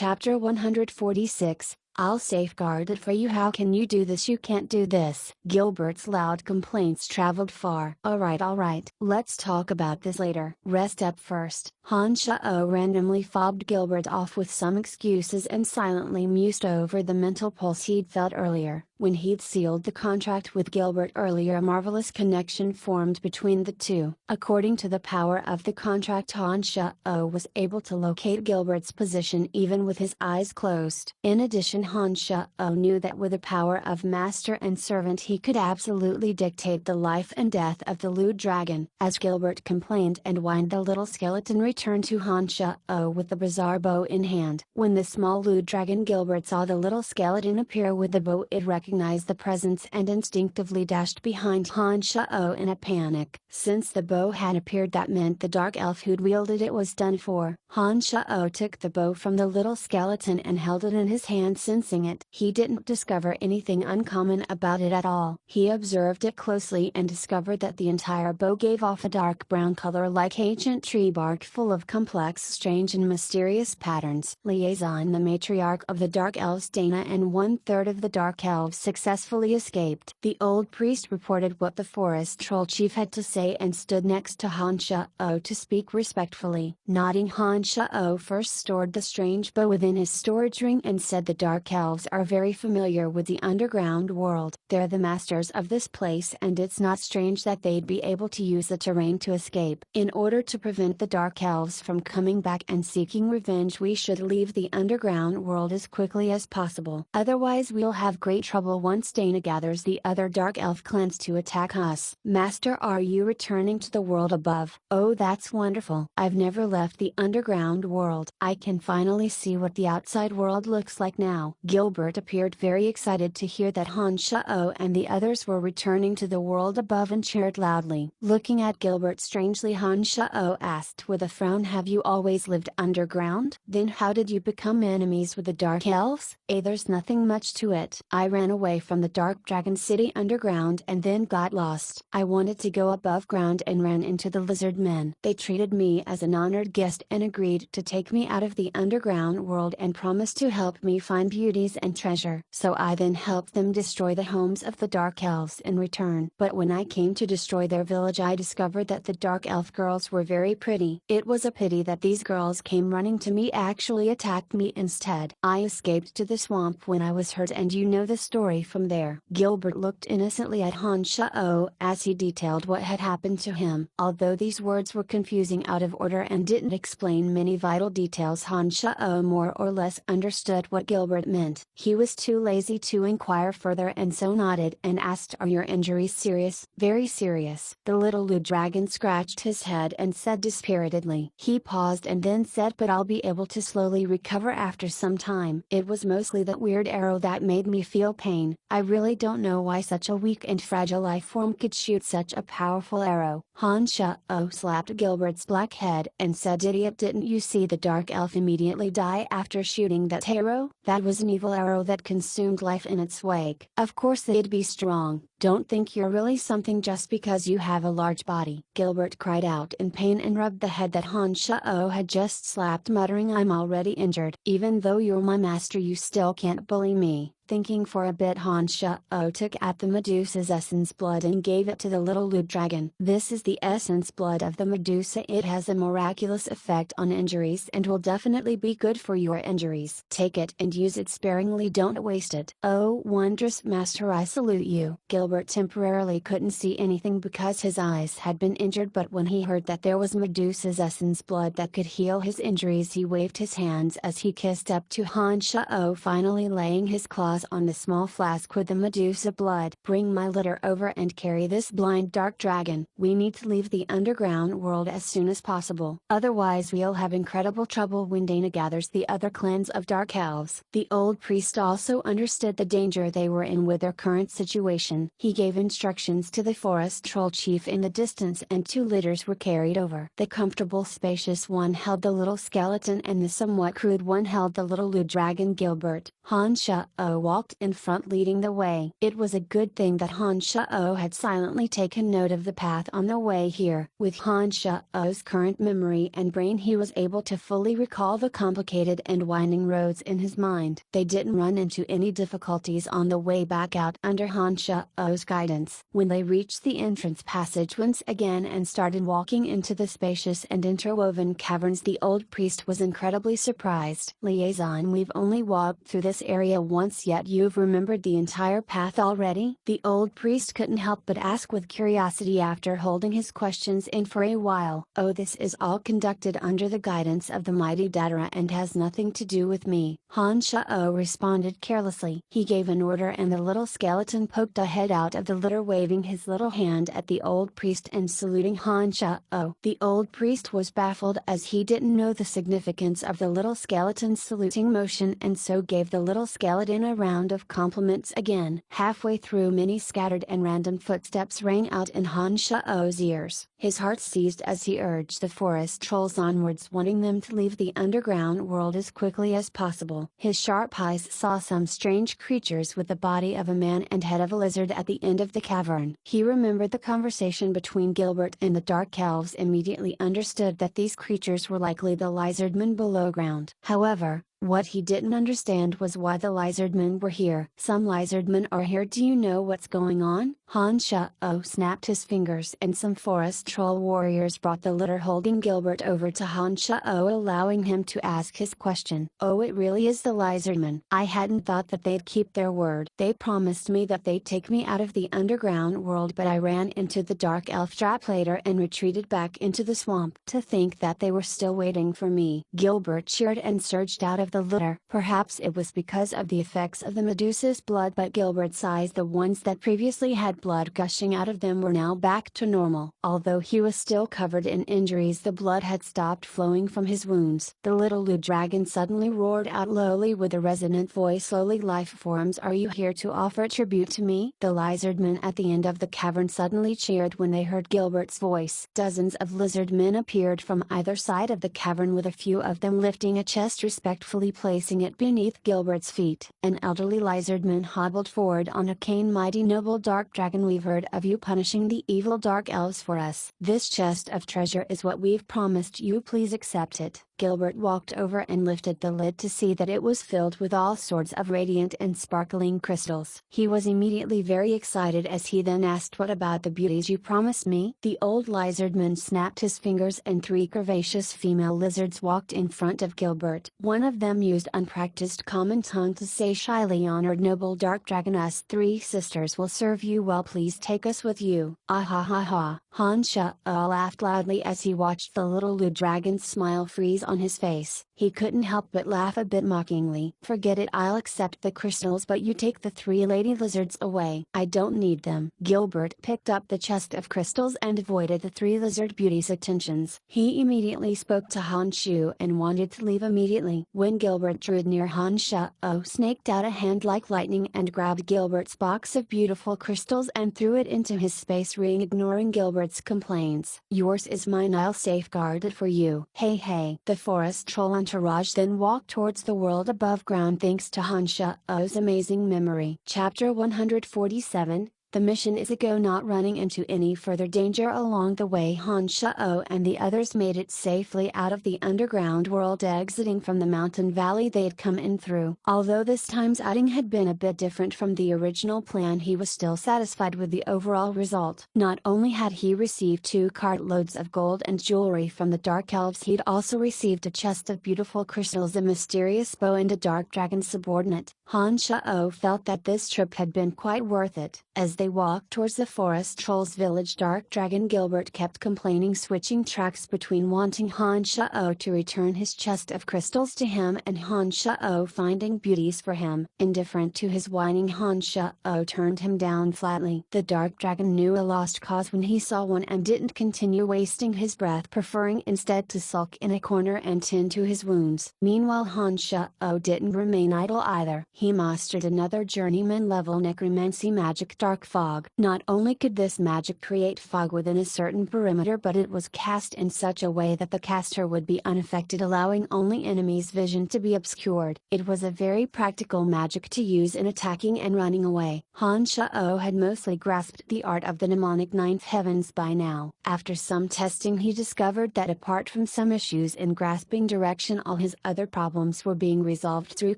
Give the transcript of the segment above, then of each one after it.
Chapter 146, I'll safeguard it for you. How can you do this? You can't do this. Gilbert's loud complaints traveled far. Alright, let's talk about this later. Rest up first. Han Shao randomly fobbed Gilbert off with some excuses and silently mused over the mental pulse he'd felt earlier. When he'd sealed the contract with Gilbert earlier, a marvelous connection formed between the two. According to the power of the contract, Han Shao was able to locate Gilbert's position even with his eyes closed. In addition, Han Shao knew that with the power of master and servant he could absolutely dictate the life and death of the lewd dragon. As Gilbert complained and whined, the little skeleton returned to Han Shao with the bizarre bow in hand. When the small lewd dragon Gilbert saw the little skeleton appear with the bow, it recognized the presence and instinctively dashed behind Han Shao in a panic. Since the bow had appeared, that meant the dark elf who'd wielded it was done for. Han Shao took the bow from the little skeleton and held it in his hand, sensing it. He didn't discover anything uncommon about it at all. He observed it closely and discovered that the entire bow gave off a dark brown color like ancient tree bark, full of complex, strange and mysterious patterns. Liaison: the matriarch of the Dark Elves, Dana, and 1/3 of the Dark Elves successfully escaped. The old priest reported what the forest troll chief had to say and stood next to Han Shao to speak respectfully. Nodding, Han Shao first stored the strange bow within his storage ring and said, "The Dark Elves are very familiar with the underground world. They're the masters of this place, and it's not strange that they'd be able to use the terrain to escape. In order to prevent the Dark Elves from coming back and seeking revenge, we should leave the underground world as quickly as possible. Otherwise we'll have great trouble once Dana gathers the other Dark Elf clans to attack us." "Master, are you returning to the world above?" "Oh, that's wonderful. I've never left the underground world. I can finally see what the outside world looks like now." Gilbert appeared very excited to hear that Han Shao and the others were returning to the world above and cheered loudly. Looking at Gilbert strangely, Han Shao asked with a frown, "Have you always lived underground? Then how did you become enemies with the Dark Elves?" There's nothing much to it. I ran away from the Dark Dragon City underground and then got lost. I wanted to go above ground and ran into the lizard men. They treated me as an honored guest and agreed to take me out of the underground world and promised to help me find beauties and treasure. So I then helped them destroy the homes of the Dark Elves in return. But when I came to destroy their village, I discovered that the Dark Elf girls were very pretty. It was a pity that these girls came running to me, actually attacked me instead. I escaped to the swamp when I was hurt, and you know the story from there." Gilbert looked innocently at Han Shao as he detailed what had happened to him. Although these words were confusing, out of order, and didn't explain many vital details, Han Shao more or less understood what Gilbert meant. He was too lazy to inquire further and so nodded and asked, "Are your injuries serious?" "Very serious." The little lewd dragon scratched his head and said dispiritedly. He paused and then said, "But I'll be able to slowly recover after some time. It was mostly that weird arrow that made me feel pain. I really don't know why such a weak and fragile life form could shoot such a powerful arrow." Han Shao slapped Gilbert's black head and said, "Idiot, didn't you see the Dark Elf immediately die after shooting that arrow? That was an evil arrow that consumed life in its wake. Of course it'd be strong. Don't think you're really something just because you have a large body." Gilbert cried out in pain and rubbed the head that Han Shao had just slapped, muttering, "I'm already injured. Even though you're my master, you still can't bully me." Thinking for a bit, Han Shao took out the Medusa's essence blood and gave it to the little lewd dragon. "This is the essence blood of the Medusa. It has a miraculous effect on injuries and will definitely be good for your injuries. Take it and use it sparingly, don't waste it." "Oh, wondrous master, I salute you." Gilbert temporarily couldn't see anything because his eyes had been injured, but when he heard that there was Medusa's essence blood that could heal his injuries, he waved his hands as he kissed up to Han Shao, finally laying his claws on the small flask with the Medusa blood. "Bring my litter over and carry this blind dark dragon. We need to leave the underground world as soon as possible. Otherwise we'll have incredible trouble when Dana gathers the other clans of Dark Elves." The old priest also understood the danger they were in with their current situation. He gave instructions to the forest troll chief in the distance and 2 litters were carried over. The comfortable spacious one held the little skeleton and the somewhat crude one held the little blue dragon Gilbert. Han Shao walked in front leading the way. It was a good thing that Han Shao had silently taken note of the path on the way here. With Han Shao's current memory and brain he was able to fully recall the complicated and winding roads in his mind. They didn't run into any difficulties on the way back out under Han Shao's guidance. When they reached the entrance passage once again and started walking into the spacious and interwoven caverns, the old priest was incredibly surprised. Liaison, we've only walked through this area once yet you've remembered the entire path already? The old priest couldn't help but ask with curiosity after holding his questions in for a while. Oh, this is all conducted under the guidance of the mighty Datara and has nothing to do with me, Han Shao responded carelessly. He gave an order and the little skeleton poked a head out of the litter waving his little hand at the old priest and saluting Han Shao. The old priest was baffled as he didn't know the significance of the little skeleton's saluting motion and so gave the little skeleton a round of compliments again. Halfway through many scattered and random footsteps rang out in Han Shao's ears. His heart seized as he urged the forest trolls onwards, wanting them to leave the underground world as quickly as possible. His sharp eyes saw some strange creatures with the body of a man and head of a lizard at the end of the cavern. He remembered the conversation between Gilbert and the Dark Elves, immediately understood that these creatures were likely the lizardmen below ground. However, what he didn't understand was why the lizardmen were here. Some lizardmen are here. Do you know what's going on? Han Shao snapped his fingers and some forest troll warriors brought the litter holding Gilbert over to Han Shao, allowing him to ask his question. Oh, it really is the lizardmen. I hadn't thought that they'd keep their word. They promised me that they'd take me out of the underground world, but I ran into the dark elf trap later and retreated back into the swamp. To think that they were still waiting for me. Gilbert cheered and surged out of the litter. Perhaps it was because of the effects of the Medusa's blood, but Gilbert's eyes, the ones that previously had blood gushing out of them, were now back to normal. Although he was still covered in injuries, the blood had stopped flowing from his wounds. The little blue dragon suddenly roared out lowly with a resonant voice, slowly, life forms, are you here to offer tribute to me? The lizardmen at the end of the cavern suddenly cheered when they heard Gilbert's voice. Dozens of lizardmen appeared from either side of the cavern, with a few of them lifting a chest respectfully placing it beneath Gilbert's feet. An elderly lizardman hobbled forward on a cane. Mighty noble dark dragon, we've heard of you punishing the evil dark elves for us. This chest of treasure is what we've promised you, please accept it. Gilbert walked over and lifted the lid to see that it was filled with all sorts of radiant and sparkling crystals. He was immediately very excited as he then asked, what about the beauties you promised me? The old lizardman snapped his fingers and 3 curvaceous female lizards walked in front of Gilbert. One of them used unpracticed common tongue to say shyly, honored noble dark dragon, us 3 sisters will serve you well, please take us with you. Ah ha ha ha. Han Shao laughed loudly as he watched the little blue dragon's smile freeze on his face. He couldn't help but laugh a bit mockingly. Forget it, I'll accept the crystals, but you take the 3 lady lizards away. I don't need them. Gilbert picked up the chest of crystals and avoided the 3 lizard beauties' attentions. He immediately spoke to Han Shu and wanted to leave immediately. When Gilbert drew near, Han Shao snaked out a hand like lightning and grabbed Gilbert's box of beautiful crystals and threw it into his space ring, ignoring Gilbert's complaints. Yours is mine, I'll safeguard it for you. Hey hey. The forest troll entourage then walked towards the world above ground thanks to Han Shao's amazing memory. Chapter 147, the mission is a go. Not running into any further danger along the way, Han Shao and the others made it safely out of the underground world, exiting from the mountain valley they had come in through. Although this time's outing had been a bit different from the original plan, he was still satisfied with the overall result. Not only had he received 2 cartloads of gold and jewelry from the Dark Elves, he'd also received a chest of beautiful crystals, a mysterious bow, and a dark dragon subordinate. Han Shao felt that this trip had been quite worth it. As they walked towards the forest troll's village, Dark Dragon Gilbert kept complaining, switching tracks between wanting Han Shao to return his chest of crystals to him and Han Shao finding beauties for him. Indifferent to his whining, Han Shao turned him down flatly. The Dark Dragon knew a lost cause when he saw one and didn't continue wasting his breath, preferring instead to sulk in a corner and tend to his wounds. Meanwhile, Han Shao didn't remain idle either. He mastered another journeyman level necromancy magic. dark fog. Not only could this magic create fog within a certain perimeter, but it was cast in such a way that the caster would be unaffected, allowing only enemies' vision to be obscured. It was a very practical magic to use in attacking and running away. Han Shao had mostly grasped the art of the mnemonic ninth heavens by now. After some testing, he discovered that apart from some issues in grasping direction, all his other problems were being resolved through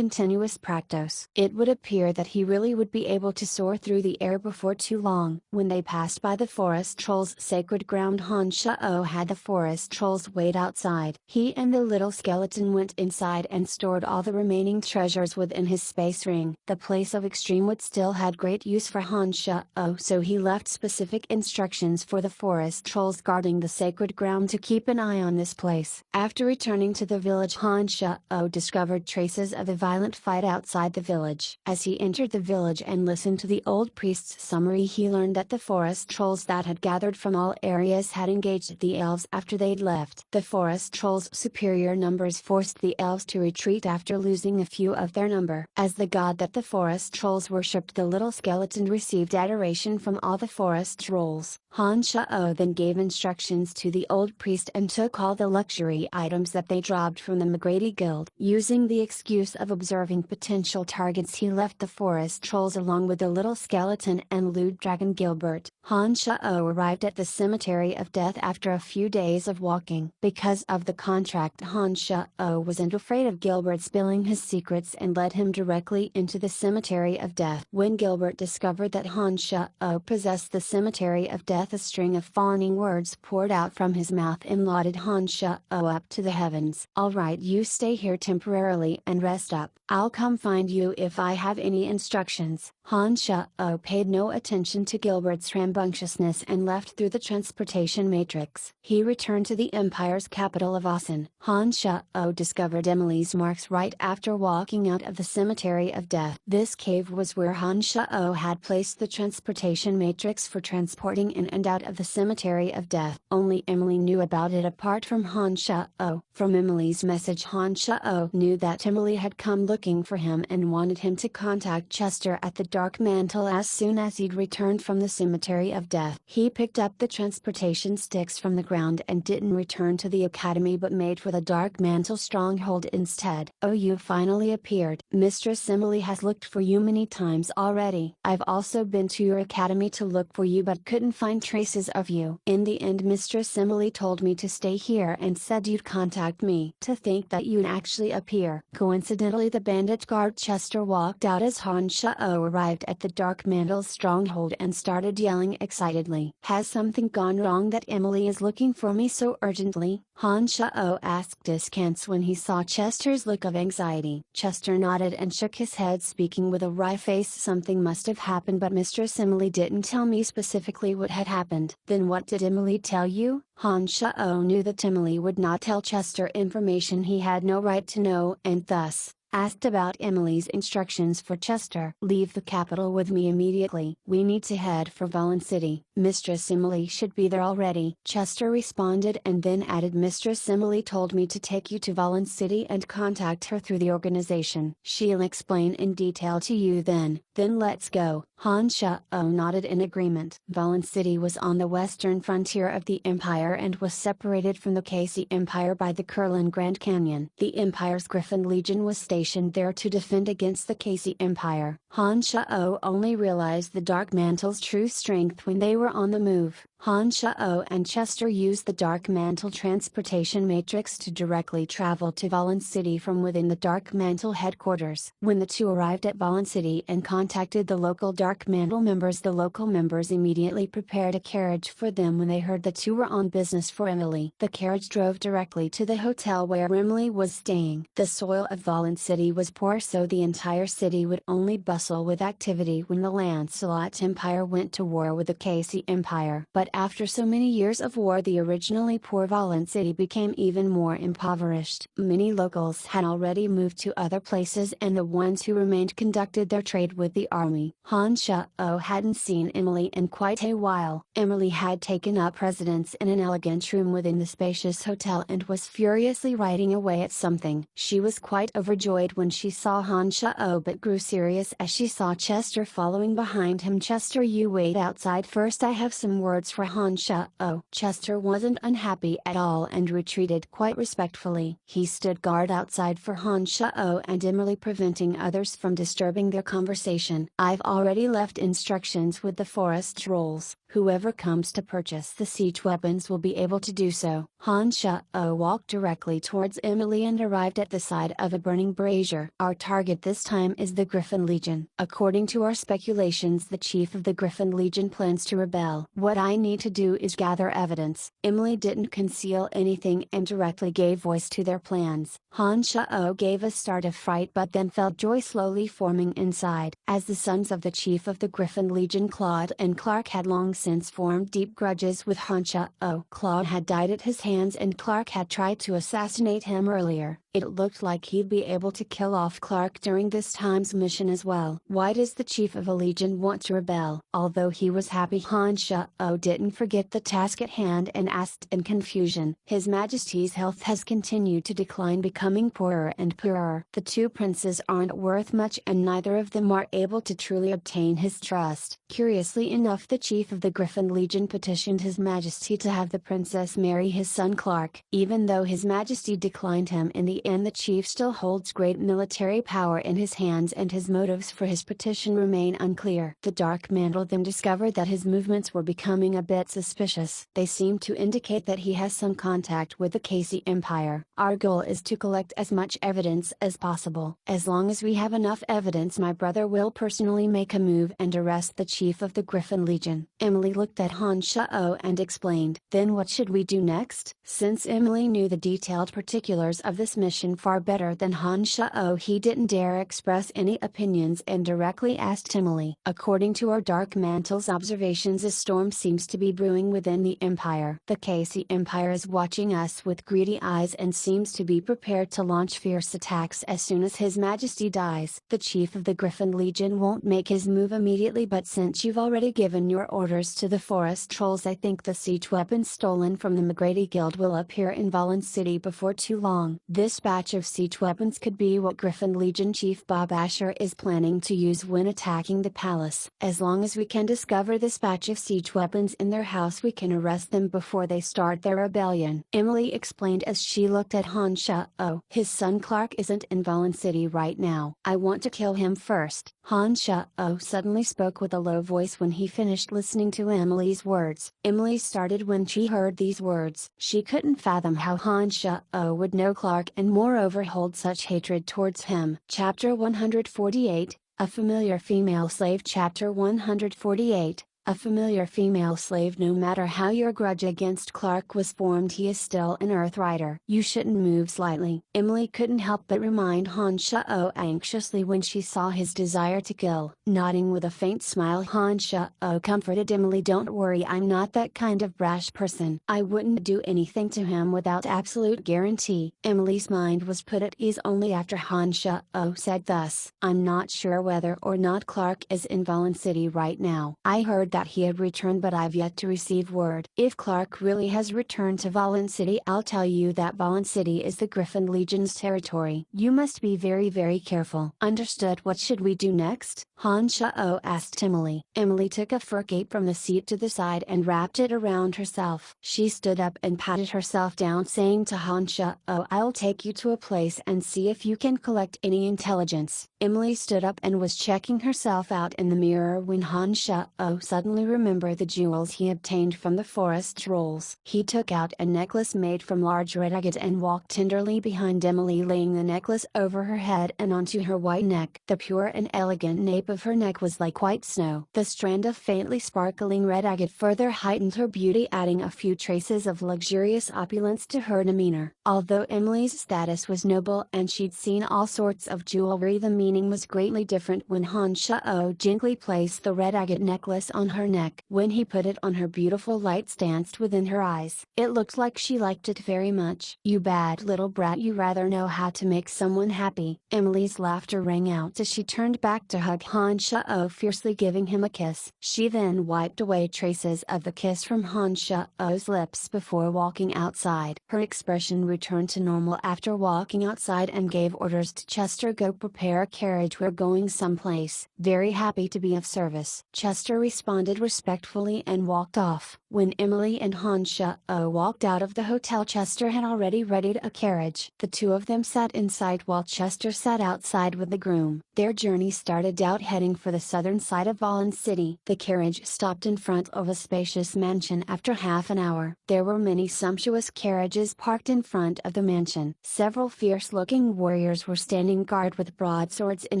continuous practice. It would appear that he really would be able to soar through the air before too long. When they passed by the forest troll's sacred ground, Han Shao had the forest trolls wait outside. He and the little skeleton went inside and stored all the remaining treasures within his space ring. The place of extreme wood still had great use for Han Shao, so he left specific instructions for the forest trolls guarding the sacred ground to keep an eye on this place. After returning to the village, Han Shao discovered traces of a violent fight outside the village. As he entered the village and listened to the old priest's summary, he learned that the forest trolls that had gathered from all areas had engaged the elves after they'd left. The forest trolls' superior numbers forced the elves to retreat after losing a few of their number. As the god that the forest trolls worshipped, the little skeleton received adoration from all the forest trolls. Han Shao then gave instructions to the old priest and took all the luxury items that they dropped from the McGrady Guild. Using the excuse of observing potential targets, he left the forest trolls along with the little skeleton and lewd dragon Gilbert. Han Shao arrived at the cemetery of death after a few days of walking. Because of the contract, Han Shao wasn't afraid of Gilbert spilling his secrets and led him directly into the cemetery of death. When Gilbert discovered that Han Shao possessed the cemetery of death, a string of fawning words poured out from his mouth and lauded Han Shao up to the heavens. "Alright, you stay here temporarily and rest up. I'll come find you if I have any instructions." Han Shao paid no attention to Gilbert's rambunctiousness and left through the transportation matrix. He returned to the Empire's capital of Asen. Han Shao discovered Emily's marks right after walking out of the cemetery of death. This cave was where Han Shao had placed the transportation matrix for transporting in and out of the cemetery of death. Only Emily knew about it apart from Han Shao. From Emily's message, Han Shao knew that Emily had come looking for him and wanted him to contact Chester at the Dark Mantle as soon as he'd returned from the cemetery of death. He picked up the transportation sticks from the ground and didn't return to the academy but made for the Dark Mantle stronghold instead. "Oh, you finally appeared. Mistress Emily has looked for you many times already. I've also been to your academy to look for you but couldn't find traces of you. In the end, Mistress Emily told me to stay here and said you'd contact me. To think that you'd actually appear." Coincidentally, the bandit guard Chester walked out as Han Shao arrived at the Dark Mantle's stronghold and started yelling excitedly. "Has something gone wrong that Emily is looking for me so urgently?" Han Shao asked askance when he saw Chester's look of anxiety. Chester nodded and shook his head, speaking with a wry face. "Something must have happened, but Mistress Emily didn't tell me specifically what had happened." "Then what did Emily tell you?" Han Shao knew that Emily would not tell Chester information he had no right to know, and thus asked about Emily's instructions for Chester. "Leave the capital with me immediately. We need to head for Valen City. Mistress Emily should be there already," Chester responded, and then added, "Mistress Emily told me to take you to Valen City and contact her through the organization. She'll explain in detail to you then." "Then let's go." Han Shao nodded in agreement. Valen City was on the western frontier of the Empire and was separated from the Casey Empire by the Kurlan Grand Canyon. The Empire's Griffin Legion was stationed there to defend against the Casey Empire. Han Shao only realized the Dark Mantle's true strength when they were on the move. Han Shao and Chester used the Dark Mantle transportation matrix to directly travel to Valen City from within the Dark Mantle headquarters. When the two arrived at Valen City and contacted the local Dark Mantle members, the local members immediately prepared a carriage for them when they heard the two were on business for Emily. The carriage drove directly to the hotel where Emily was staying. The soil of Valen City was poor, so the entire city would only bustle with activity when the Lancelot Empire went to war with the Casey Empire. But after so many years of war the originally poor Valent city became even more impoverished. Many locals had already moved to other places and the ones who remained conducted their trade with the army. Han Shao hadn't seen Emily in quite a while. Emily had taken up residence in an elegant room within the spacious hotel and was furiously writing away at something. She was quite overjoyed when she saw Han Shao but grew serious as she saw Chester following behind him. Chester, you wait outside first, I have some words for Han Shao. Chester wasn't unhappy at all and retreated quite respectfully. He stood guard outside for Han Shao and Emily, preventing others from disturbing their conversation. I've already left instructions with the forest trolls. Whoever comes to purchase the siege weapons will be able to do so. Han Shao walked directly towards Emily and arrived at the side of a burning brazier. Our target this time is the Griffin Legion. According to our speculations, the chief of the Griffin Legion plans to rebel. What I need to do is gather evidence. Emily didn't conceal anything and directly gave voice to their plans. Han Shao gave a start of fright but then felt joy slowly forming inside. As the sons of the chief of the Griffin Legion, Claude and Clark, had long since formed deep grudges with Han Shao. Claude had died at his hands and Clark had tried to assassinate him earlier. It looked like he'd be able to kill off Clark during this time's mission as well. Why does the chief of a legion want to rebel? Although he was happy, Han Shao didn't forget the task at hand and asked in confusion. His Majesty's health has continued to decline, becoming poorer and poorer. The two princes aren't worth much and neither of them are able to truly obtain his trust. Curiously enough, the chief of the Griffin Legion petitioned His Majesty to have the princess marry his son Clark. Even though His Majesty declined him in the end, the chief still holds great military power in his hands and his motives for his petition remain unclear. The Dark Mantle then discovered that his movements were becoming a bit suspicious. They seem to indicate that he has some contact with the Casey Empire. Our goal is to collect as much evidence as possible. As long as we have enough evidence, my brother will personally make a move and arrest the chief of the Griffin Legion. Emily looked at Han Shao and explained. Then what should we do next? Since Emily knew the detailed particulars of this mission far better than Han Shao, he didn't dare express any opinions and directly asked Emily. According to our Dark Mantle's observations, a storm seems to be brewing within the Empire. The Casey Empire is watching us with greedy eyes and seems to be prepared to launch fierce attacks as soon as His Majesty dies. The chief of the Griffin Legion won't make his move immediately, but since you've already given your orders to the forest trolls, I think the siege weapons stolen from the McGrady Guild will appear in Valent City before too long. This batch of siege weapons could be what Griffin Legion Chief Bob Asher is planning to use when attacking the palace. As long as we can discover this batch of siege weapons in their house, we can arrest them before they start their rebellion, Emily explained as she looked at Han Shao. His son Clark isn't in Valent City right now. I want to kill him first. Han Shao suddenly spoke with a low voice when he finished listening to Emily's words. Emily started when she heard these words. She couldn't fathom how Han Shao would know Clark and moreover hold such hatred towards him. Chapter 148, A Familiar Female Slave. Chapter 148, A Familiar Female Slave. No matter how your grudge against Clark was formed, he is still an Earthrider. You shouldn't move slightly. Emily couldn't help but remind Han Shao anxiously when she saw his desire to kill. Nodding with a faint smile, Han Shao comforted Emily. Don't worry, I'm not that kind of brash person. I wouldn't do anything to him without absolute guarantee. Emily's mind was put at ease only after Han Shao said thus. I'm not sure whether or not Clark is in Valent City right now. I heard that he had returned, but I've yet to receive word. If Clark really has returned to Valent City, I'll tell you that Valent City is the Griffin Legion's territory. You must be very careful. Understood. What should we do next? Han Shao asked Emily. Emily took a fur cape from the seat to the side and wrapped it around herself. She stood up and patted herself down, saying to Han Shao, I'll take you to a place and see if you can collect any intelligence. Emily stood up and was checking herself out in the mirror when Han Shao suddenly remembered the jewels he obtained from the forest trolls. He took out a necklace made from large red agate and walked tenderly behind Emily, laying the necklace over her head and onto her white neck. The pure and elegant nape of her neck was like white snow. The strand of faintly sparkling red agate further heightened her beauty, adding a few traces of luxurious opulence to her demeanor. Although Emily's status was noble and she'd seen all sorts of jewelry, the meaning was greatly different when Han Shao gently placed the red agate necklace on her neck. When he put it on, her beautiful lights danced within her eyes. It looked like she liked it very much. "You bad little brat, you rather know how to make someone happy." Emily's laughter rang out as she turned back to hug Han Shao, fiercely giving him a kiss. She then wiped away traces of the kiss from Han Shao's lips before walking outside. Her expression returned to normal after walking outside and gave orders to Chester, "Go prepare a carriage, we're going someplace." "Very happy to be of service," Chester responded respectfully and walked off. When Emily and Han Shao walked out of the hotel, Chester had already readied a carriage. The two of them sat inside while Chester sat outside with the groom. Their journey started out heading for the southern side of Valen City. The carriage stopped in front of a spacious mansion after half an hour. There were many sumptuous carriages parked in front of the mansion. Several fierce-looking warriors were standing guard with broadswords in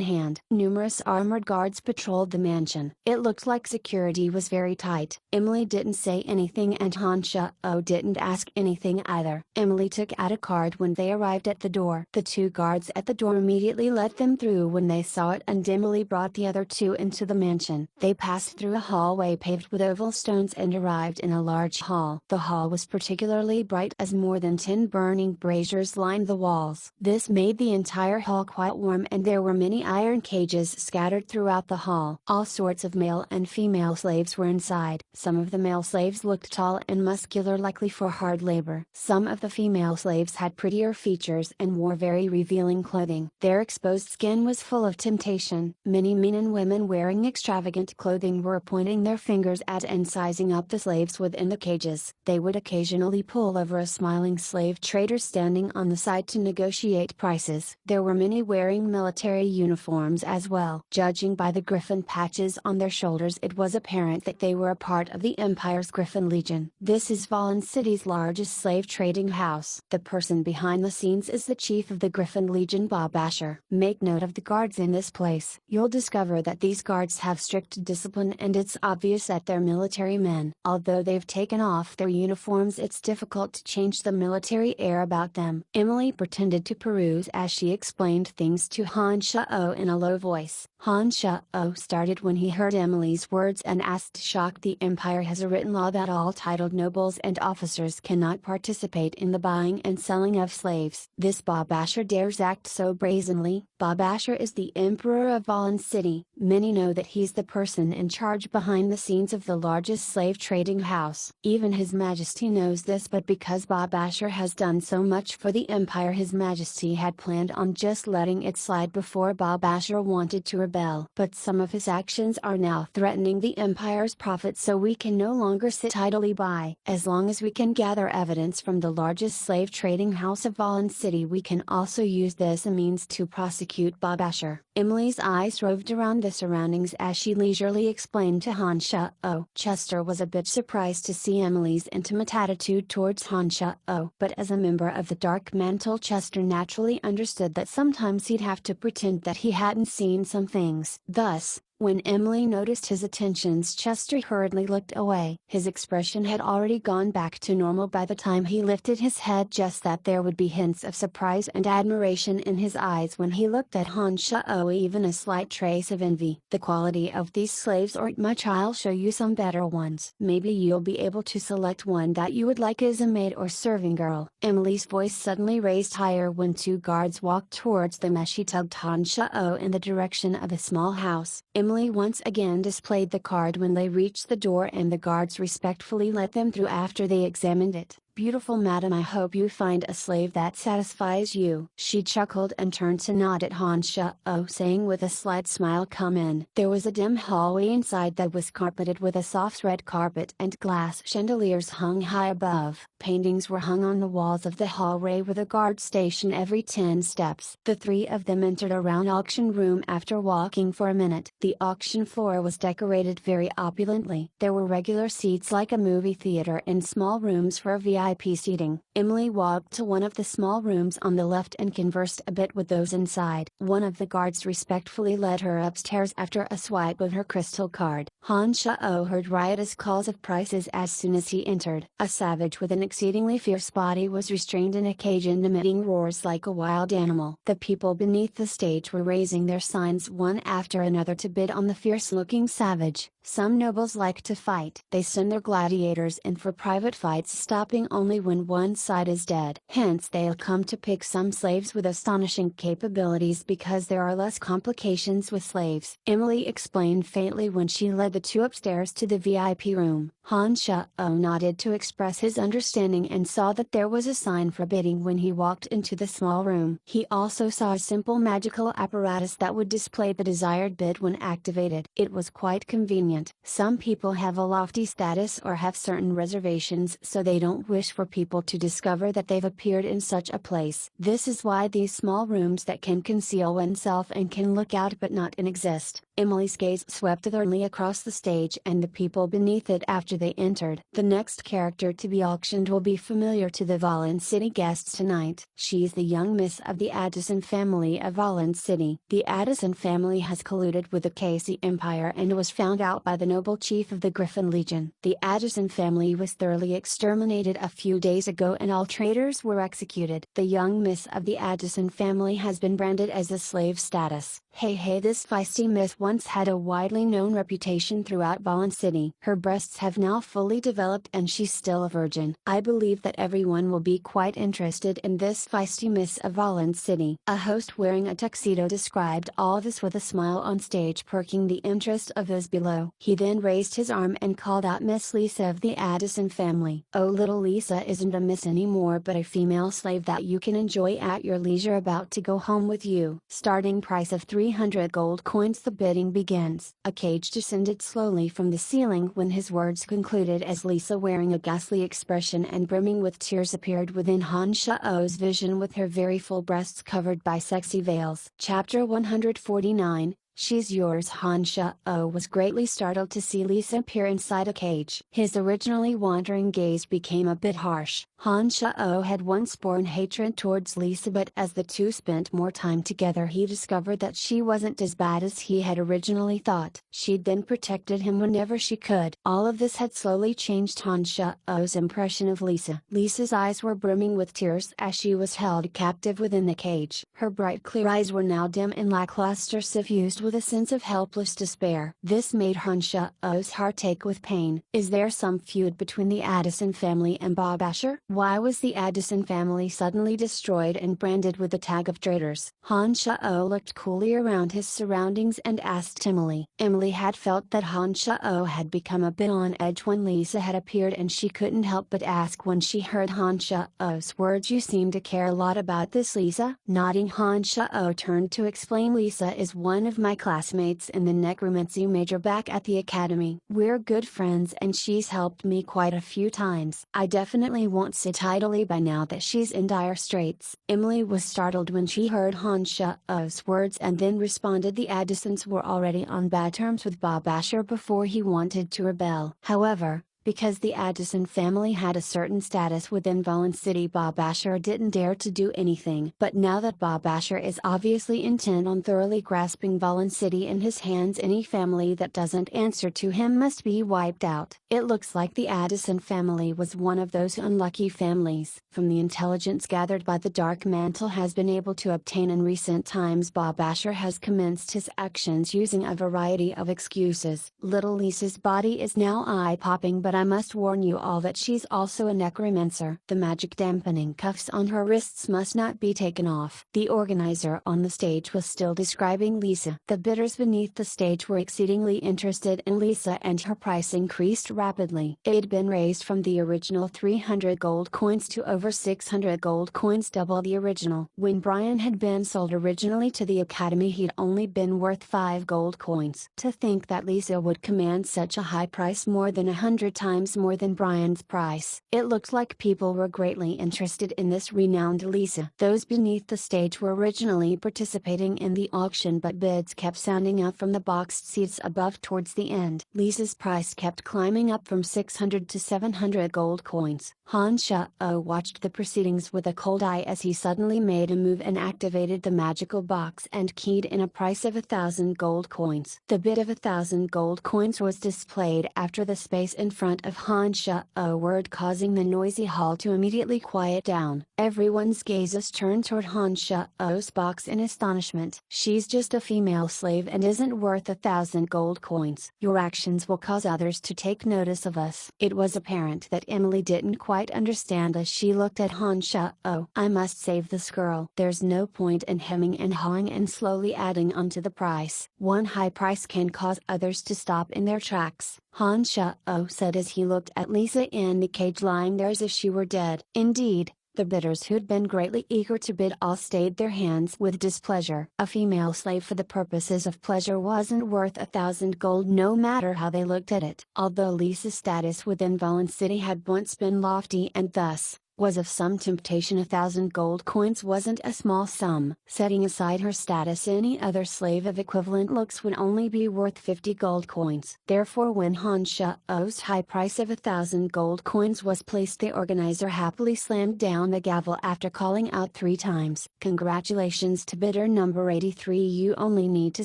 hand. Numerous armored guards patrolled the mansion. It looked like security was very tight. Emily didn't say anything and Han Shao didn't ask anything either. Emily took out a card when they arrived at the door. The two guards at the door immediately let them through when they saw it, and Emily brought the other two into the mansion. They passed through a hallway paved with oval stones and arrived in a large hall. The hall was particularly bright as more than 10 burning braziers lined the walls. This made the entire hall quite warm, and there were many iron cages scattered throughout the hall. All sorts of male and female slaves were inside. Some of the male slaves looked tall and muscular, likely for hard labor. Some of the female slaves had prettier features and wore very revealing clothing. Their exposed skin was full of temptation. Many men and women wearing extravagant clothing were pointing their fingers at and sizing up the slaves within the cages. They would occasionally pull over a smiling slave trader standing on the side to negotiate prices. There were many wearing military uniforms as well. Judging by the griffin patches on their shoulders, it was apparent that they were a part of the Empire's Griffin Legion. This is Valen City's largest slave trading house. The person behind the scenes is the chief of the Griffin Legion, Bob Asher. Make note of the guards in this place. You'll discover that these guards have strict discipline, and it's obvious that they're military men. Although they've taken off their uniforms, it's difficult to change the military air about them. Emily pretended to peruse as she explained things to Han Shao in a low voice. Han Shao started when he heard Emily's words and asked, shocked, "The Empire has a written law that all titled nobles and officers cannot participate in the buying and selling of slaves. This Bob Asher dares act so brazenly." Bob Asher is the Emperor of Valen City. Many know that he's the person in charge behind the scenes of the largest slave trading house. Even His Majesty knows this, but because Bob Asher has done so much for the Empire, His Majesty had planned on just letting it slide before Bob Asher wanted to rebel. But some of his actions are now threatening the Empire's profits, so we can no longer sit idly by. As long as we can gather evidence from the largest slave trading house of Valen City, we can also use this as a means to prosecute Bob Asher. Emily's eyes roved around the surroundings as she leisurely explained to Han Shao. Chester was a bit surprised to see Emily's intimate attitude towards Han Shao, but as a member of the Dark Mantle, Chester naturally understood that sometimes he'd have to pretend that he hadn't seen some things. Thus, when Emily noticed his attentions, Chester hurriedly looked away. His expression had already gone back to normal by the time he lifted his head, just that there would be hints of surprise and admiration in his eyes when he looked at Han Shao, even a slight trace of envy. "The quality of these slaves aren't much. I'll show you some better ones. Maybe you'll be able to select one that you would like as a maid or serving girl." Emily's voice suddenly raised higher when two guards walked towards them as she tugged Han Shao in the direction of a small house. Emily once again displayed the card when they reached the door, and the guards respectfully let them through after they examined it. "Beautiful madam, I hope you find a slave that satisfies you." She chuckled and turned to nod at Han Shao, saying with a slight smile, "Come in." There was a dim hallway inside that was carpeted with a soft red carpet, and glass chandeliers hung high above. Paintings were hung on the walls of the hallway with a guard stationed every 10 steps. The three of them entered a round auction room after walking for a minute. The auction floor was decorated very opulently. There were regular seats like a movie theater and small rooms for VIP seating. Emily walked to one of the small rooms on the left and conversed a bit with those inside. One of the guards respectfully led her upstairs after a swipe of her crystal card. Han Shao heard riotous calls of prices as soon as he entered. A savage with an exceedingly fierce body was restrained in a cage and emitting roars like a wild animal. The people beneath the stage were raising their signs one after another to bid on the fierce-looking savage. Some nobles like to fight. They send their gladiators in for private fights, stopping only when one side is dead. Hence they'll come to pick some slaves with astonishing capabilities because there are less complications with slaves. Emily explained faintly when she led the two upstairs to the VIP room. Han Shao nodded to express his understanding and saw that there was a sign forbidding when he walked into the small room. He also saw a simple magical apparatus that would display the desired bid when activated. It was quite convenient. Some people have a lofty status or have certain reservations, so they don't wish for people to discover that they've appeared in such a place. This is why these small rooms that can conceal oneself and can look out but not in exist. Emily's gaze swept thoroughly across the stage and the people beneath it after they entered. The next character to be auctioned will be familiar to the Valen City guests tonight. She's the young miss of the Addison family of Valen City. The Addison family has colluded with the Casey Empire and was found out by the noble chief of the Griffin Legion. The Addison family was thoroughly exterminated a few days ago and all traitors were executed. The young miss of the Addison family has been branded as a slave status. Hey, this feisty miss once had a widely known reputation throughout Valen City. Her breasts have now fully developed and she's still a virgin. I believe that everyone will be quite interested in this feisty miss of Valen City. A host wearing a tuxedo described all this with a smile on stage, perking the interest of those below. He then raised his arm and called out Miss Lisa of the Addison family. Oh, little Lisa isn't a miss anymore but a female slave that you can enjoy at your leisure, about to go home with you. Starting price of 300 gold coins. The bidding begins. A cage descended slowly from the ceiling when his words concluded, as Lisa, wearing a ghastly expression and brimming with tears, appeared within Han Shao's vision with her very full breasts covered by sexy veils. Chapter 149. She's yours. Han Shao was greatly startled to see Lisa appear inside a cage. His originally wandering gaze became a bit harsh. Han Shao had once borne hatred towards Lisa, but as the two spent more time together he discovered that she wasn't as bad as he had originally thought. She'd then protected him whenever she could. All of this had slowly changed Han Shao's impression of Lisa. Lisa's eyes were brimming with tears as she was held captive within the cage. Her bright clear eyes were now dim and lackluster, suffused with a sense of helpless despair. This made Han Shao's heart ache with pain. Is there some feud between the Addison family and Bob Asher? Why was the Addison family suddenly destroyed and branded with the tag of traitors? Han Shao looked coolly around his surroundings and asked Emily. Emily had felt that Han Shao had become a bit on edge when Lisa had appeared, and she couldn't help but ask when she heard Han Shao's words. You seem to care a lot about this, Lisa. Nodding, Han Shao turned to explain. Lisa is one of my classmates in the necromancy major back at the academy. We're good friends and she's helped me quite a few times. I definitely won't sit idly by now that she's in dire straits. Emily was startled when she heard Han Shao's words and then responded. The Addisons were already on bad terms with Bob Asher before he wanted to rebel. However, because the Addison family had a certain status within Valen City, Bob Asher didn't dare to do anything. But now that Bob Asher is obviously intent on thoroughly grasping Valen City in his hands, any family that doesn't answer to him must be wiped out. It looks like the Addison family was one of those unlucky families. From the intelligence gathered by the Dark Mantle has been able to obtain in recent times, Bob Asher has commenced his actions using a variety of excuses. Little Lisa's body is now eye-popping, but I must warn you all that she's also a necromancer. The magic dampening cuffs on her wrists must not be taken off. The organizer on the stage was still describing Lisa. The bidders beneath the stage were exceedingly interested in Lisa and her price increased rapidly. It had been raised from the original 300 gold coins to over 600 gold coins, double the original. When Brian had been sold originally to the academy, he'd only been worth 5 gold coins. To think that Lisa would command such a high price, more than 100 times more than Brian's price. It looked like people were greatly interested in this renowned Lisa. Those beneath the stage were originally participating in the auction, but bids kept sounding out from the boxed seats above towards the end. Lisa's price kept climbing up from 600 to 700 gold coins. Han Shao watched the proceedings with a cold eye as he suddenly made a move and activated the magical box and keyed in a price of 1,000 gold coins. The bid of 1,000 gold coins was displayed after the space in front front of Han Shao word, causing the noisy hall to immediately quiet down. Everyone's gazes turned toward Han Shao's box in astonishment. "She's just a female slave and isn't worth 1,000 gold coins. Your actions will cause others to take notice of us." It was apparent that Emily didn't quite understand as she looked at Han Shao. "I must save this girl. There's no point in hemming and hawing and slowly adding onto the price. One high price can cause others to stop in their tracks," Han Shao said as he looked at Lisa in the cage lying there as if she were dead. Indeed, the bidders who'd been greatly eager to bid all stayed their hands with displeasure. A female slave for the purposes of pleasure wasn't worth 1,000 gold, no matter how they looked at it. Although Lisa's status within Valen City had once been lofty and thus was of some temptation, 1,000 gold coins wasn't a small sum. Setting aside her status, any other slave of equivalent looks would only be worth 50 gold coins. Therefore, when Han Shao's high price of 1,000 gold coins was placed, the organizer happily slammed down the gavel after calling out 3 times. "Congratulations to bidder number 83. You only need to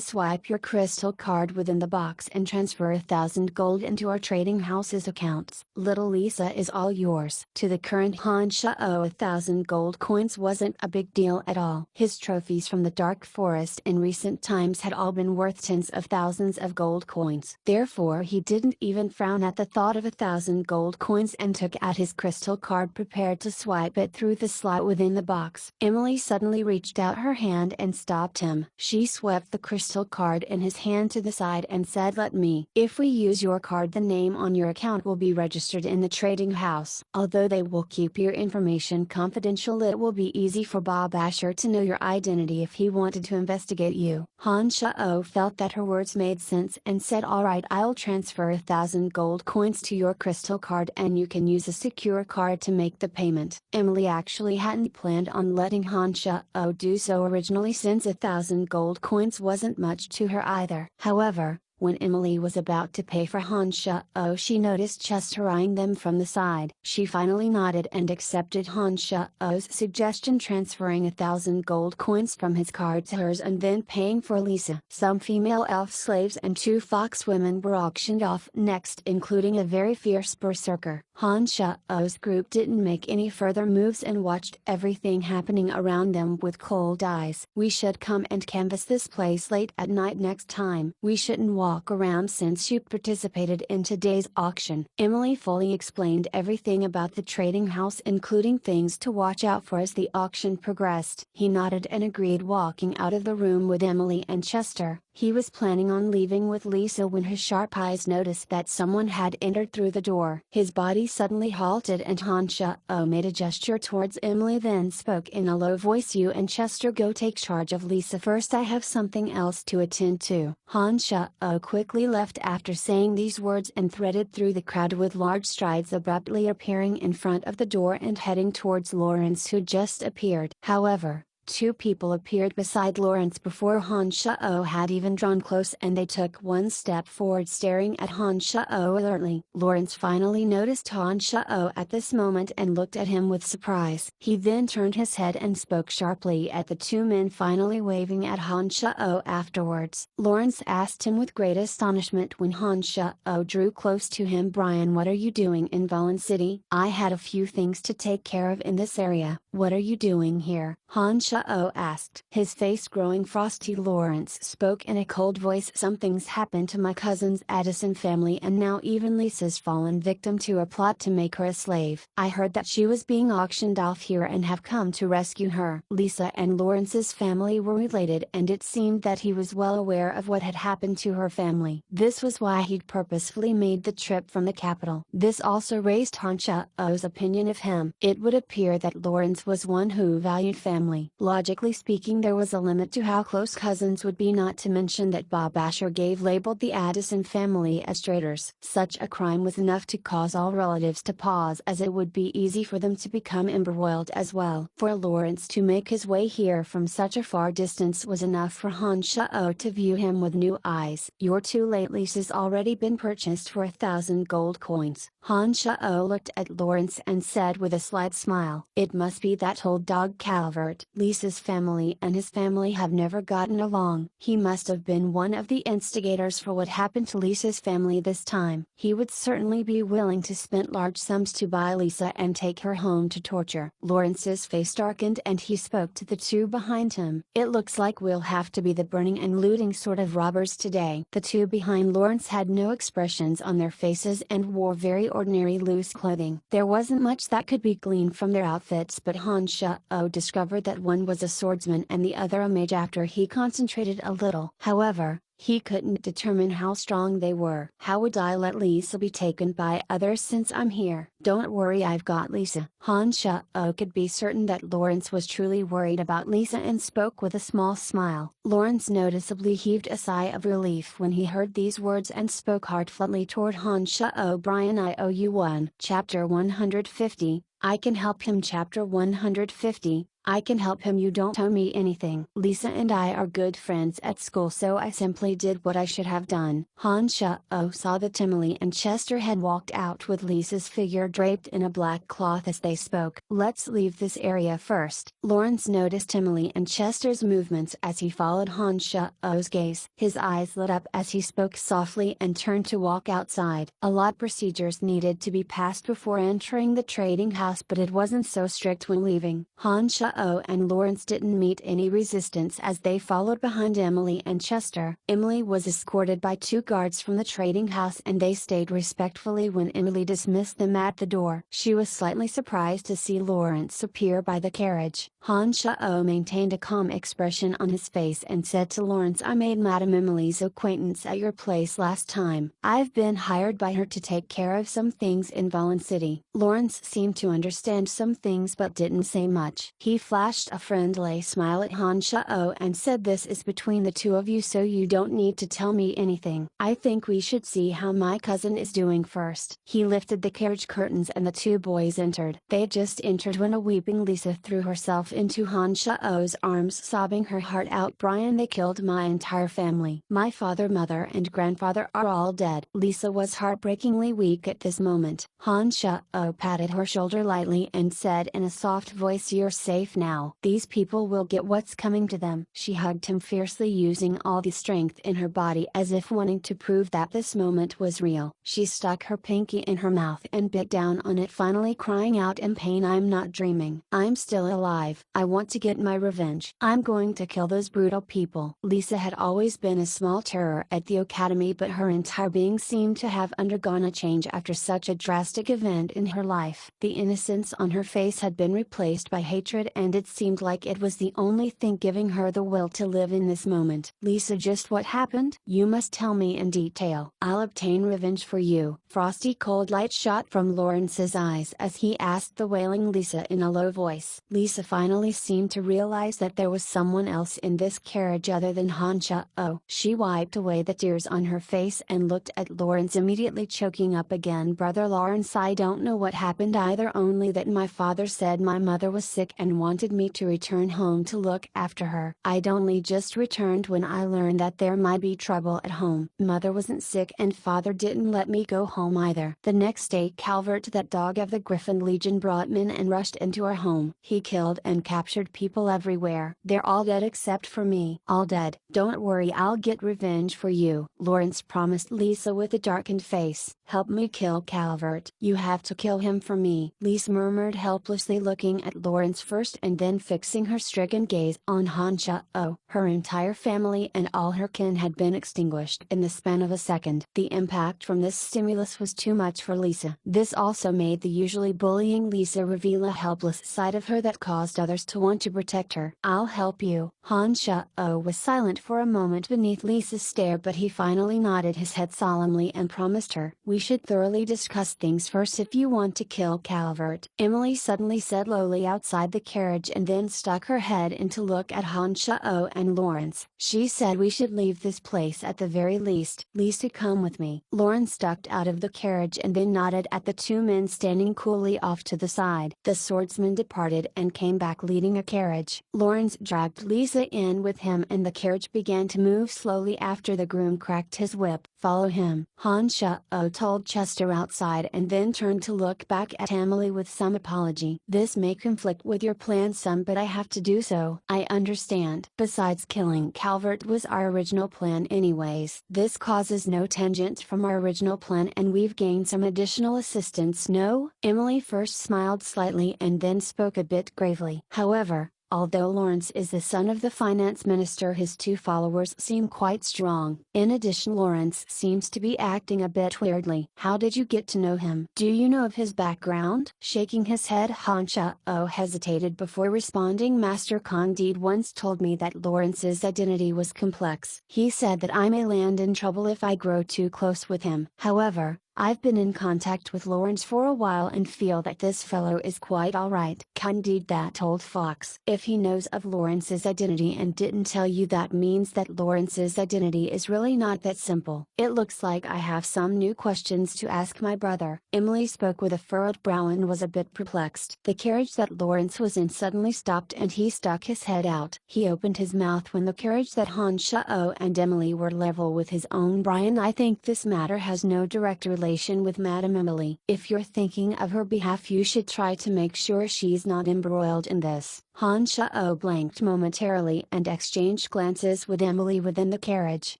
swipe your crystal card within the box and transfer 1,000 gold into our trading house's accounts. Little Lisa is all yours." To the current Han Shao, 1,000 gold coins wasn't a big deal at all. His trophies from the Dark Forest in recent times had all been worth tens of thousands of gold coins. Therefore, he didn't even frown at the thought of 1,000 gold coins and took out his crystal card, prepared to swipe it through the slot within the box. Emily suddenly reached out her hand and stopped him. She swept the crystal card in his hand to the side and said, "Let me. If we use your card, the name on your account will be registered in the trading house. Although they will keep your information confidential, it will be easy for Bob Asher to know your identity if he wanted to investigate you." Han Shao felt that her words made sense and said, "All right, I'll transfer 1,000 gold coins to your crystal card and you can use a secure card to make the payment." Emily actually hadn't planned on letting Han Shao do so originally, since 1,000 gold coins wasn't much to her either. However, when Emily was about to pay for Han Shao, she noticed Chester eyeing them from the side. She finally nodded and accepted Han Shao's suggestion, transferring 1,000 gold coins from his card to hers and then paying for Lisa. Some female elf slaves and 2 fox women were auctioned off next, including a very fierce berserker. Han Shao's group didn't make any further moves and watched everything happening around them with cold eyes. "We should come and canvass this place late at night next time. We shouldn't walk around since you participated in today's auction." Emily fully explained everything about the trading house, including things to watch out for as the auction progressed. He nodded and agreed, walking out of the room with Emily and Chester. He was planning on leaving with Lisa when his sharp eyes noticed that someone had entered through the door. His body suddenly halted and Han Shao made a gesture towards Emily, then spoke in a low voice, "You and Chester go take charge of Lisa first. I have something else to attend to." Han Shao quickly left after saying these words and threaded through the crowd with large strides, abruptly appearing in front of the door and heading towards Lawrence, who just appeared. However, 2 people appeared beside Lawrence before Han Shao had even drawn close, and they took one step forward, staring at Han Shao alertly. Lawrence finally noticed Han Shao at this moment and looked at him with surprise. He then turned his head and spoke sharply at the 2 men, finally waving at Han Shao afterwards. Lawrence asked him with great astonishment when Han Shao drew close to him, "Brian, what are you doing in Valen City?" "I had a few things to take care of in this area." "What are you doing here?" Han Shao asked. His face growing frosty, Lawrence spoke in a cold voice, "Something's happened to my cousin's Addison family, and now even Lisa's fallen victim to a plot to make her a slave. I heard that she was being auctioned off here and have come to rescue her." Lisa and Lawrence's family were related, and it seemed that he was well aware of what had happened to her family. This was why he'd purposefully made the trip from the capital. This also raised Han Shao's opinion of him. It would appear that Lawrence was one who valued family. Logically speaking, there was a limit to how close cousins would be, not to mention that Bob Asher gave labeled the Addison family as traitors. Such a crime was enough to cause all relatives to pause, as it would be easy for them to become embroiled as well. For Lawrence to make his way here from such a far distance was enough for Han Shao to view him with new eyes. "You're too late. Lisa's already been purchased for 1,000 gold coins." Han Shao looked at Lawrence and said with a slight smile, "It must be that old dog Calvert." Lisa Lisa's family and his family have never gotten along. He must have been one of the instigators for what happened to Lisa's family this time. He would certainly be willing to spend large sums to buy Lisa and take her home to torture. Lawrence's face darkened and he spoke to the two behind him. It looks like we'll have to be the burning and looting sort of robbers today. The two behind Lawrence had no expressions on their faces and wore very ordinary loose clothing. There wasn't much that could be gleaned from their outfits, but Han Shao discovered that one was a swordsman and the other a mage after he concentrated a little. However, he couldn't determine how strong they were. How would I let Lisa be taken by others since I'm here? Don't worry, I've got Lisa. Han Shao could be certain that Lawrence was truly worried about Lisa and spoke with a small smile. Lawrence noticeably heaved a sigh of relief when he heard these words and spoke heartfully toward Han Shao. Brian, I owe you one. Chapter 150, I can help him. Chapter 150, I can help him. You don't owe me anything. Lisa and I are good friends at school, so I simply did what I should have done. Han Shao saw that Emily and Chester had walked out with Lisa's figure draped in a black cloth as they spoke. Let's leave this area first. Lawrence noticed Emily and Chester's movements as he followed Han Shao's gaze. His eyes lit up as he spoke softly and turned to walk outside. A lot of procedures needed to be passed before entering the trading house, but it wasn't so strict when leaving. Han Shao and Lawrence didn't meet any resistance as they followed behind Emily and Chester. Emily was escorted by two guards from the trading house and they stayed respectfully when Emily dismissed them at the door. She was slightly surprised to see Lawrence appear by the carriage. Han Shao maintained a calm expression on his face and said to Lawrence, I made Madame Emily's acquaintance at your place last time. I've been hired by her to take care of some things in Valen City. Lawrence seemed to understand some things but didn't say much. He flashed a friendly smile at Han Shao and said, this is between the two of you, so you don't need to tell me anything. I think we should see how my cousin is doing first. He lifted the carriage curtains and the two boys entered. They had just entered when a weeping Lisa threw herself into Han Shao's arms, sobbing her heart out. Brian, they killed my entire family. My father, mother and grandfather are all dead. Lisa was heartbreakingly weak at this moment. Han Shao patted her shoulder lightly and said in a soft voice, you're safe now. These people will get what's coming to them. She hugged him fiercely, using all the strength in her body as if wanting to prove that this moment was real. She stuck her pinky in her mouth and bit down on it, finally crying out in pain, I'm not dreaming. I'm still alive. I want to get my revenge. I'm going to kill those brutal people. Lisa had always been a small terror at the academy, but her entire being seemed to have undergone a change after such a drastic event in her life. The innocence on her face had been replaced by hatred, and it seemed like it was the only thing giving her the will to live in this moment. Lisa, just what happened? You must tell me in detail. I'll obtain revenge for you. Frosty cold light shot from Lawrence's eyes as he asked the wailing Lisa in a low voice. Lisa finally seemed to realize that there was someone else in this carriage other than Han Shao. She wiped away the tears on her face and looked at Lawrence, immediately choking up again. Brother Lawrence, I don't know what happened either, only that my father said my mother was sick and wanted me to return home to look after her. I'd only just returned when I learned that there might be trouble at home. Mother wasn't sick and father didn't let me go home either. The next day Calvert, that dog of the Griffin Legion, brought men and rushed into our home. He killed and captured people everywhere. They're all dead except for me. All dead. Don't worry, I'll get revenge for you, Lawrence promised Lisa with a darkened face. Help me kill Calvert. You have to kill him for me, Lisa murmured helplessly, looking at Lawrence first and then fixing her stricken gaze on Han Shao. Her entire family and all her kin had been extinguished in the span of a second. The impact from this stimulus was too much for Lisa. This also made the usually bullying Lisa reveal a helpless side of her that caused others to want to protect her. I'll help you. Han Shao was silent for a moment beneath Lisa's stare, but he finally nodded his head solemnly and promised her, we should thoroughly discuss things first if you want to kill Calvert. Emily suddenly said lowly outside the carriage and then stuck her head in to look at Han Shao and Lawrence. She said we should leave this place at the very least. Lisa, come with me. Lawrence ducked out of the carriage and then nodded at the two men standing coolly off to the side. The swordsman departed and came back leading a carriage. Lawrence dragged Lisa in with him and the carriage began to move slowly after the groom cracked his whip. Follow him, Han Shao told Chester outside and then turned to look back at Emily with some apology. This may conflict with your plan, plan some, but I have to do so. I understand. Besides, killing Calvert was our original plan anyways. This causes no tangent from our original plan and we've gained some additional assistance, no? Emily first smiled slightly and then spoke a bit gravely. However, although Lawrence is the son of the finance minister, his two followers seem quite strong. In addition, Lawrence seems to be acting a bit weirdly. How did you get to know him? Do you know of his background? Shaking his head, Han Shao hesitated before responding. Master Candide once told me that Lawrence's identity was complex. He said that I may land in trouble if I grow too close with him. However, I've been in contact with Lawrence for a while and feel that this fellow is quite alright. Candide, that old fox. If he knows of Lawrence's identity and didn't tell you, that means that Lawrence's identity is really not that simple. It looks like I have some new questions to ask my brother. Emily spoke with a furrowed brow and was a bit perplexed. The carriage that Lawrence was in suddenly stopped and he stuck his head out. He opened his mouth when the carriage that Han Shao and Emily were level with his own. Brian, I think this matter has no direct relation with Madame Emily. If you're thinking of her behalf, you should try to make sure she's not embroiled in this. Han Shao blanked momentarily and exchanged glances with Emily within the carriage.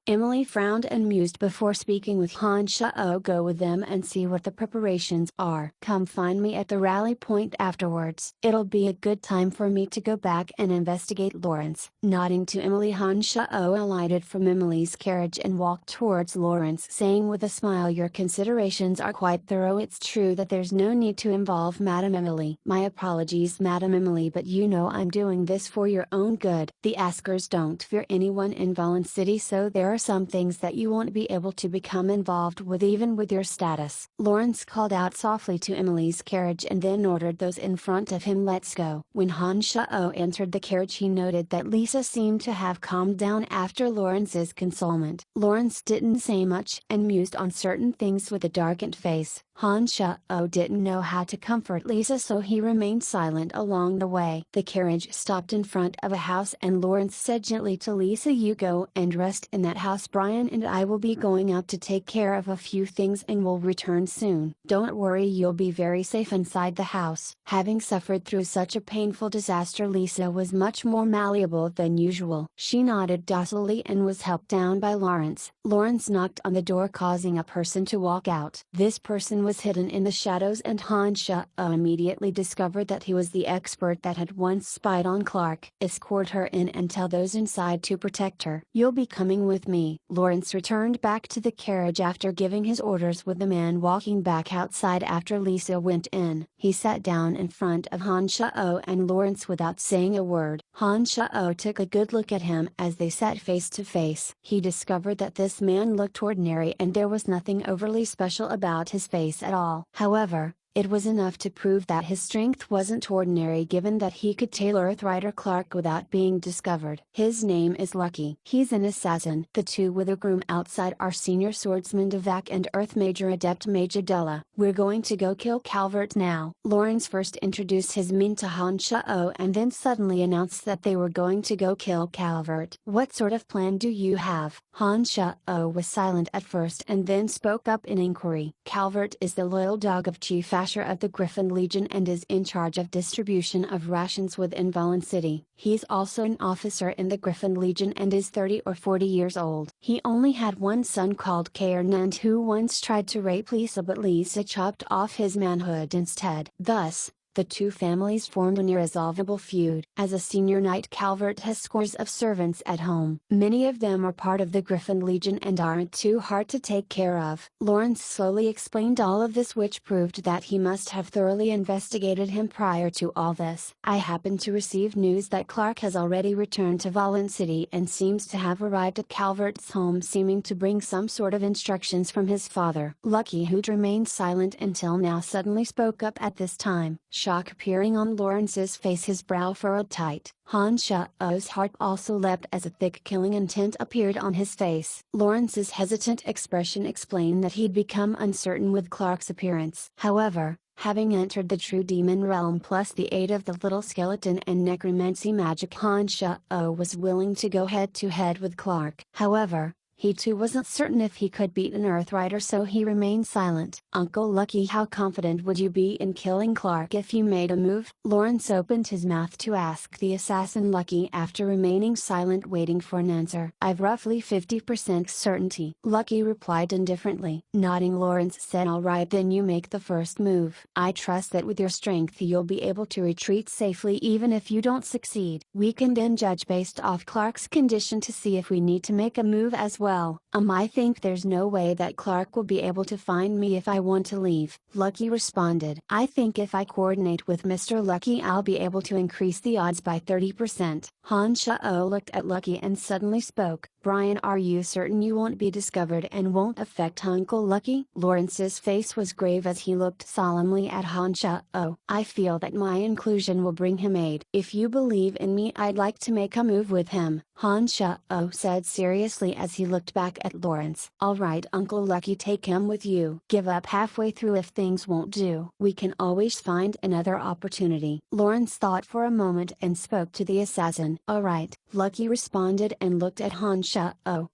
Emily frowned and mused before speaking with Han Shao. Go with them and see what the preparations are. Come find me at the rally point afterwards. It'll be a good time for me to go back and investigate Lawrence. Nodding to Emily, Han Shao alighted from Emily's carriage and walked towards Lawrence, saying with a smile, your considerations are quite thorough. It's true that there's no need to involve Madame Emily. My apologies, Madame Emily, but you know I'm doing this for your own good. The Askers don't fear anyone in Valen City, so there are some things that you won't be able to become involved with even with your status. Lawrence called out softly to Emily's carriage and then ordered those in front of him, let's go. When Han Shao entered the carriage, he noted that Lisa seemed to have calmed down after Lawrence's consolement. Lawrence didn't say much and mused on certain things with a darkened face. Han Shao didn't know how to comfort Lisa, so he remained silent along the way. The carriage stopped in front of a house and Lawrence said gently to Lisa, you go and rest in that house. Brian and I will be going out to take care of a few things and will return soon. Don't worry, you'll be very safe inside the house. Having suffered through such a painful disaster, Lisa was much more malleable than usual. She nodded docilely and was helped down by Lawrence. Lawrence knocked on the door, causing a person to walk out. This person was hidden in the shadows and Han Shao immediately discovered that he was the expert that had once spied on Clark. Escort her in and tell those inside to protect her. You'll be coming with me. Lawrence returned back to the carriage after giving his orders, with the man walking back outside after Lisa went in. He sat down in front of Han Shao and Lawrence without saying a word. Han Shao took a good look at him as they sat face to face. He discovered that this man looked ordinary and there was nothing overly special about his face at all. However, it was enough to prove that his strength wasn't ordinary, given that he could tail Earthrider Clark without being discovered. His name is Lucky. He's an assassin. The two with a groom outside are Senior Swordsman Devak and Earth Major Adept Major Della. We're going to go kill Calvert now. Lawrence first introduced his men to Han Shao and then suddenly announced that they were going to go kill Calvert. What sort of plan do you have? Han Shao was silent at first and then spoke up in inquiry. Calvert is the loyal dog of Chief Asher of the Griffin Legion and is in charge of distribution of rations within Valen City. He's also an officer in the Griffin Legion and is 30 or 40 years old. He only had one son called Kaernand who once tried to rape Lisa, but Lisa chopped off his manhood instead. Thus, the two families formed an irresolvable feud. As a senior knight, Calvert has scores of servants at home. Many of them are part of the Griffin Legion and aren't too hard to take care of. Lawrence slowly explained all of this, which proved that he must have thoroughly investigated him prior to all this. I happened to receive news that Clark has already returned to Valen City and seems to have arrived at Calvert's home, seeming to bring some sort of instructions from his father. Lucky, who'd remained silent until now, suddenly spoke up at this time. Shock appearing on Lawrence's face, his brow furrowed tight. Han Shao's heart also leapt as a thick killing intent appeared on his face. Lawrence's hesitant expression explained that he'd become uncertain with Clark's appearance. However, having entered the true demon realm plus the aid of the little skeleton and necromancy magic, Han Shao was willing to go head to head with Clark. However, He too wasn't certain if he could beat an Earthrider, so he remained silent. Uncle Lucky, how confident would you be in killing Clark if you made a move? Lawrence opened his mouth to ask the assassin Lucky after remaining silent, waiting for an answer. I've roughly 50% certainty, Lucky replied indifferently. Nodding, Lawrence said, alright, then you make the first move. I trust that with your strength you'll be able to retreat safely even if you don't succeed. We can then judge based off Clark's condition to see if we need to make a move as well. I think there's no way that Clark will be able to find me if I want to leave, Lucky responded. I think if I coordinate with Mr. Lucky I'll be able to increase the odds by 30%. Han Shao looked at Lucky and suddenly spoke. Brian, are you certain you won't be discovered and won't affect Uncle Lucky? Lawrence's face was grave as he looked solemnly at Han Shao. I feel that my inclusion will bring him aid. If you believe in me, I'd like to make a move with him, Han Shao said seriously as he looked back at Lawrence. Alright Uncle Lucky, take him with you. Give up halfway through if things won't do. We can always find another opportunity. Lawrence thought for a moment and spoke to the assassin. Alright, Lucky responded and looked at Han Shao.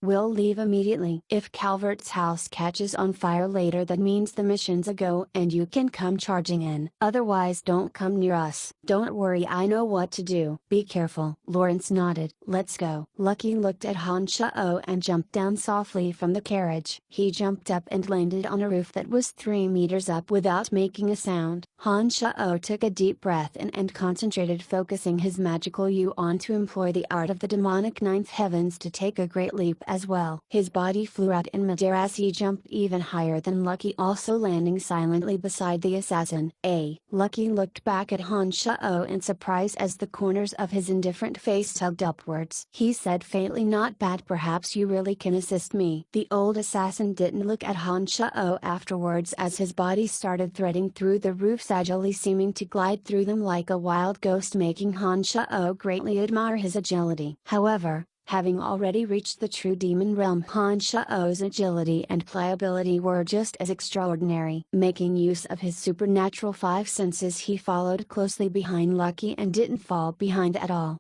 We'll leave immediately. If Calvert's house catches on fire later, that means the mission's a go and you can come charging in. Otherwise don't come near us. Don't worry, I know what to do. Be careful. Lawrence nodded. Let's go. Lucky looked at Han Shao and jumped down softly from the carriage. He jumped up and landed on a roof that was 3 meters up without making a sound. Han Shao took a deep breath in and concentrated, focusing his magical yuan to employ the art of the demonic ninth heavens to take a great leap as well. His body flew out in midair as he jumped even higher than Lucky, also landing silently beside the assassin. Lucky looked back at Han Shao in surprise as the corners of his indifferent face tugged upwards. He said faintly, not bad, perhaps you really can assist me. The old assassin didn't look at Han Shao afterwards as his body started threading through the roofs, agilely seeming to glide through them like a wild ghost, making Han Shao greatly admire his agility. However, having already reached the true demon realm, Han Shao's agility and pliability were just as extraordinary. Making use of his supernatural 5 senses, he followed closely behind Lucky and didn't fall behind at all.